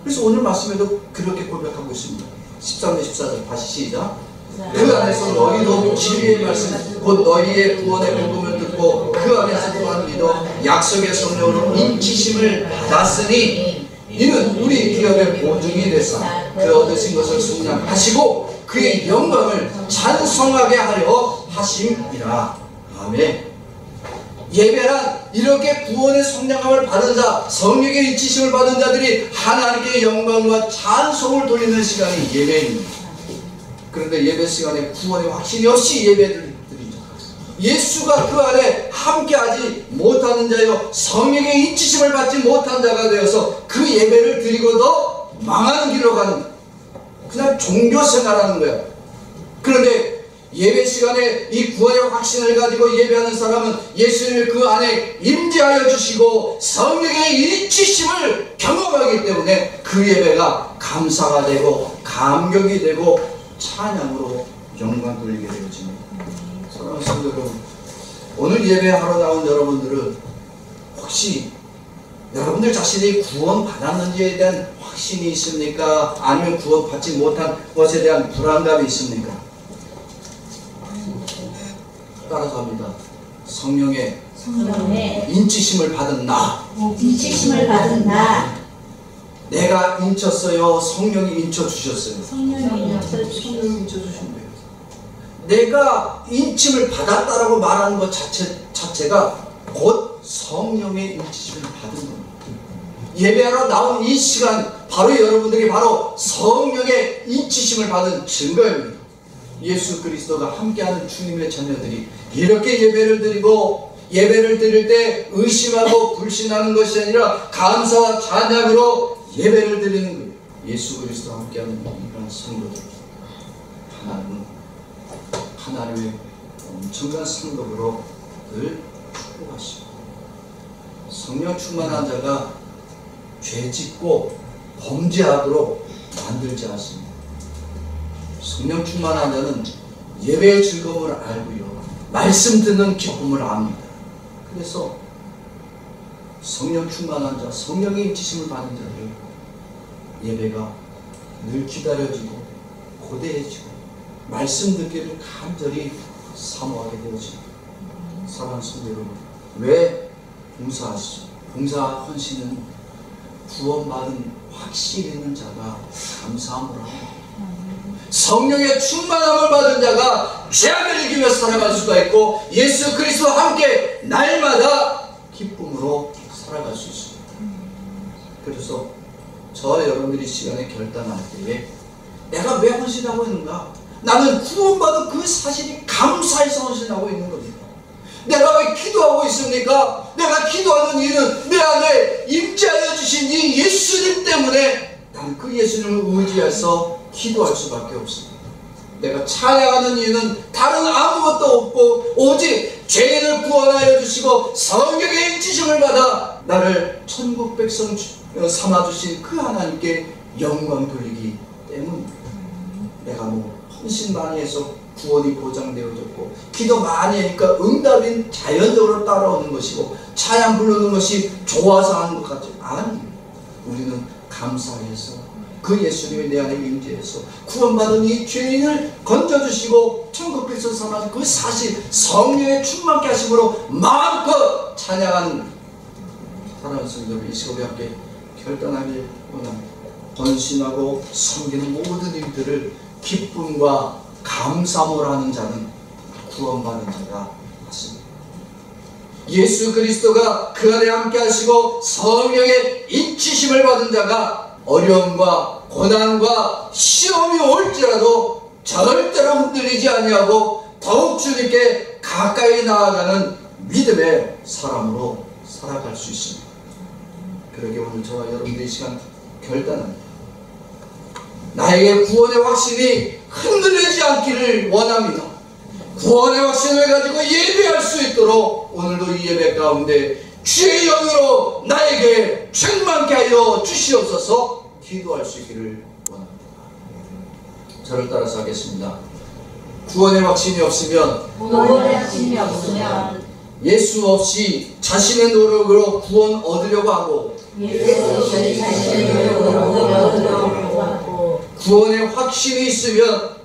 Speaker 1: 그래서 오늘 말씀에도 그렇게 고백하고 있습니다. 13절 14절 다시 시작. 그 안에서 너희도 진리의 말씀 곧 너희의 구원의 복음을 듣고 그 안에서 또한 믿어 약속의 성령으로 인치심을 받았으니 이는 우리 기업의 보증이 되사 그 얻으신 것을 순양하시고 그의 영광을 찬송하게 하려 하심이라. 아멘. 예배란 이렇게 구원의 성령함을 받은 자, 성령의 인치심을 받은 자들이 하나님께 영광과 찬송을 돌리는 시간이 예배입니다. 그런데 예배 시간에 구원의 확신이 없이 예배를 드리죠. 예수가 그 안에 함께하지 못하는 자여 성령의 인치심을 받지 못한 자가 되어서 그 예배를 드리고도 망하는 길로 가는, 그냥 종교생활하는 거야. 그런데 예배 시간에 이 구원의 확신을 가지고 예배하는 사람은 예수님이 그 안에 임재하여 주시고 성령의 인치심을 경험하기 때문에 그 예배가 감사가 되고 감격이 되고 찬양으로 영광 돌리게 되어집니다. 사랑하는 성도 여러분, 오늘 예배하러 나온 여러분들은 혹시 여러분들 자신이 구원 받았는지에 대한 확신이 있습니까? 아니면 구원 받지 못한 것에 대한 불안감이 있습니까? 따라서 합니다. 성령의 인치심을 받은 나, 내가 인쳤어요? 성령이 인쳐주셨어요? 성령이 인쳐주신 거예요. 내가 인침을 받았다라고 말하는 것 자체가 곧 성령의 인치심을 받은 겁니다. 예배하러 나온 이 시간, 바로 여러분들이 바로 성령의 인치심을 받은 증거입니다. 예수 그리스도가 함께하는 주님의 자녀들이 이렇게 예배를 드리고, 예배를 드릴 때 의심하고 불신하는 것이 아니라 감사와 찬양으로 예배를 드리는 거예요. 예수 그리스도와 함께하는 이러한 성도들, 하나님은 하나님의 엄청난 성도로 늘 축복하시고, 성령 충만한 자가 죄짓고 범죄하도록 만들지 않습니다. 성령 충만한 자는 예배의 즐거움을 알고요, 말씀 듣는 기쁨을 압니다. 그래서 성령 충만한 자, 성령의 인치심을 받은 자들 예배가 늘 기다려지고 고대해지고 말씀 듣기를 간절히 사모하게 되어집니다. 사랑하는 성도 여러분, 왜 봉사하시죠? 봉사 헌신은 구원받은 확신 있는 자가 감사함을 합니다. 성령의 충만함을 받은 자가 죄악을 이기며 살아갈 수가 있고 예수 그리스도와 함께 날마다 기쁨으로 살아갈 수 있습니다. 그래서 저 여러분들이 시간에 결단할 때에 내가 왜 헌신하고 있는가? 나는 구원받은 그 사실이 감사해서 헌신하고 있는 겁니다. 내가 왜 기도하고 있습니까? 내가 기도하는 이유는 내 안에 임재하여 주신 이 예수님 때문에 나는 그 예수님을 의지해서 기도할 수밖에 없습니다. 내가 찬양하는 이유는 다른 아무것도 없고 오직 죄인을 구원하여 주시고 성령의 인치심을 받아 나를 천국 백성 삼아주신 그 하나님께 영광 돌리기 때문입니다. 내가 헌신 많이 해서 구원이 보장되어졌고 기도 많이 하니까 응답이 자연적으로 따라오는 것이고 찬양 부르는 것이 좋아서 하는 것 같지 않습니다. 우리는 감사해서 그 예수님이 내 안에 임재해서 구원받은 이 죄인을 건져주시고 천국 백성 삼아주신 그 사실 성령의 충만케 하심으로 마음껏 찬양하는 사랑하는 성도들 이 시간에 함께 결단하길 원합니다. 헌신하고 섬기는 모든 일들을 기쁨과 감사함을 하는 자는 구원받은 자가 맞습니다. 예수 그리스도가 그 안에 함께 하시고 성령의 인치심을 받은 자가 어려움과 고난과 시험이 올지라도 절대로 흔들리지 아니하고 더욱 주님께 가까이 나아가는 믿음의 사람으로 살아갈 수 있습니다. 그러게 오늘 저와 여러분들이 이 시간 결단합니다. 나에게 구원의 확신이 흔들리지 않기를 원합니다. 구원의 확신을 가지고 예배할 수 있도록 오늘도 이 예배 가운데 주의 영으로 나에게 충만케 하여 주시옵소서. 기도할 수 있기를 원합니다. 저를 따라서 하겠습니다. 구원의 확신이 없으면 예수 없이 자신의 노력으로 구원 얻으려고 하고 구원의 확신이 있으면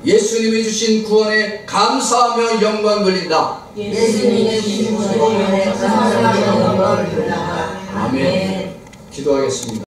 Speaker 1: 예수님이 주신 구원에 감사하며 영광 돌린다. 아멘. 기도하겠습니다.